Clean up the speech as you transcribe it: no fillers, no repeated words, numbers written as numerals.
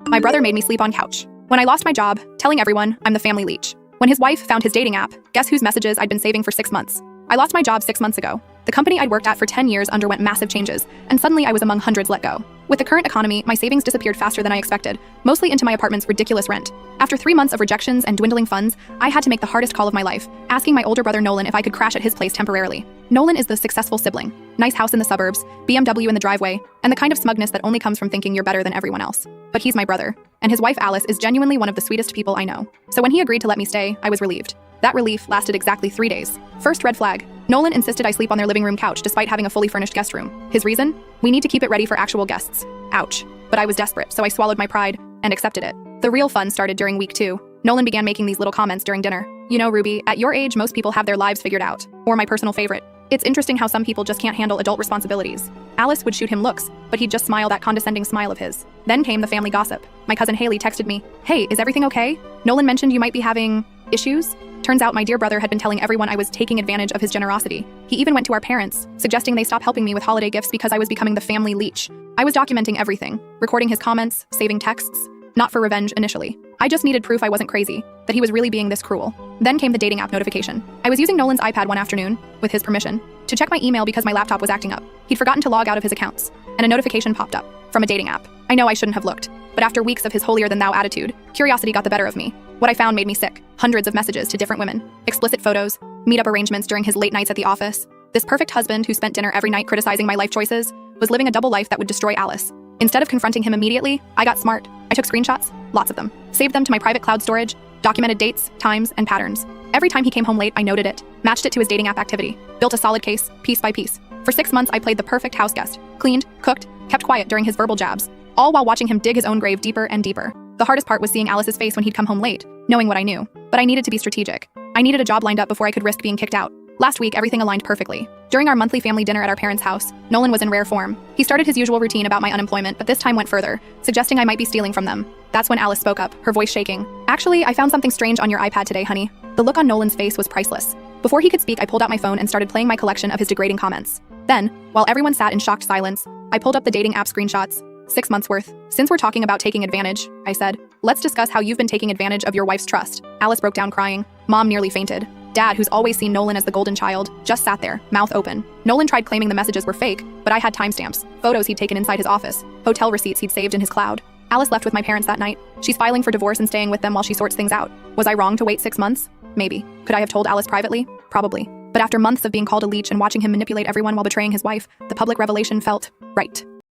My brother made me sleep on couch. When I lost my job, telling everyone I'm the family leech. When his wife found his dating app, guess whose messages I'd been saving for 6 months? I lost my job 6 months ago. The company I'd worked at for 10 years underwent massive changes, and suddenly I was among hundreds let go. With the current economy, my savings disappeared faster than I expected, mostly into my apartment's ridiculous rent. After 3 months of rejections and dwindling funds, I had to make the hardest call of my life, asking my older brother Nolan if I could crash at his place temporarily. Nolan is the successful sibling. Nice house in the suburbs, BMW in the driveway, and the kind of smugness that only comes from thinking you're better than everyone else. But he's my brother, and his wife Alice is genuinely one of the sweetest people I know. So when he agreed to let me stay, I was relieved. That relief lasted exactly 3 days. First red flag. Nolan insisted I sleep on their living room couch despite having a fully furnished guest room. His reason? We need to keep it ready for actual guests. Ouch. But I was desperate, so I swallowed my pride and accepted it. The real fun started during week 2. Nolan began making these little comments during dinner. You know, Ruby, at your age, most people have their lives figured out. Or my personal favorite. It's interesting how some people just can't handle adult responsibilities. Alice would shoot him looks, but he'd just smile that condescending smile of his. Then came the family gossip. My cousin Haley texted me, "Hey, is everything okay? Nolan mentioned you might be having issues?" Turns out my dear brother had been telling everyone I was taking advantage of his generosity. He even went to our parents, suggesting they stop helping me with holiday gifts because I was becoming the family leech. I was documenting everything, recording his comments, saving texts. Not for revenge initially. I just needed proof I wasn't crazy, that he was really being this cruel. Then came the dating app notification. I was using Nolan's iPad one afternoon, with his permission, to check my email because my laptop was acting up. He'd forgotten to log out of his accounts, and a notification popped up from a dating app. I know I shouldn't have looked, but after weeks of his holier-than-thou attitude, curiosity got the better of me. What I found made me sick. Hundreds of messages to different women, explicit photos, meet-up arrangements during his late nights at the office. This perfect husband who spent dinner every night criticizing my life choices was living a double life that would destroy Alice. Instead of confronting him immediately, I got smart. I took screenshots, lots of them, saved them to my private cloud storage, documented dates, times, and patterns. Every time he came home late, I noted it, matched it to his dating app activity, built a solid case, piece by piece. For 6 months, I played the perfect house guest, cleaned, cooked, kept quiet during his verbal jabs, all while watching him dig his own grave deeper and deeper. The hardest part was seeing Alice's face when he'd come home late, knowing what I knew. But I needed to be strategic. I needed a job lined up before I could risk being kicked out. Last week, everything aligned perfectly. During our monthly family dinner at our parents' house, Nolan was in rare form. He started his usual routine about my unemployment, but this time went further, suggesting I might be stealing from them. That's when Alice spoke up, her voice shaking. "Actually, I found something strange on your iPad today, honey." The look on Nolan's face was priceless. Before he could speak, I pulled out my phone and started playing my collection of his degrading comments. Then, while everyone sat in shocked silence, I pulled up the dating app screenshots. 6 months worth. "Since we're talking about taking advantage," I said, "let's discuss how you've been taking advantage of your wife's trust." Alice broke down crying. Mom nearly fainted. Dad, who's always seen Nolan as the golden child, just sat there, mouth open. Nolan tried claiming the messages were fake, but I had timestamps, photos he'd taken inside his office, hotel receipts he'd saved in his cloud. Alice left with my parents that night. She's filing for divorce and staying with them while she sorts things out. Was I wrong to wait 6 months? Maybe. Could I have told Alice privately? Probably. But after months of being called a leech and watching him manipulate everyone while betraying his wife, the public revelation felt right.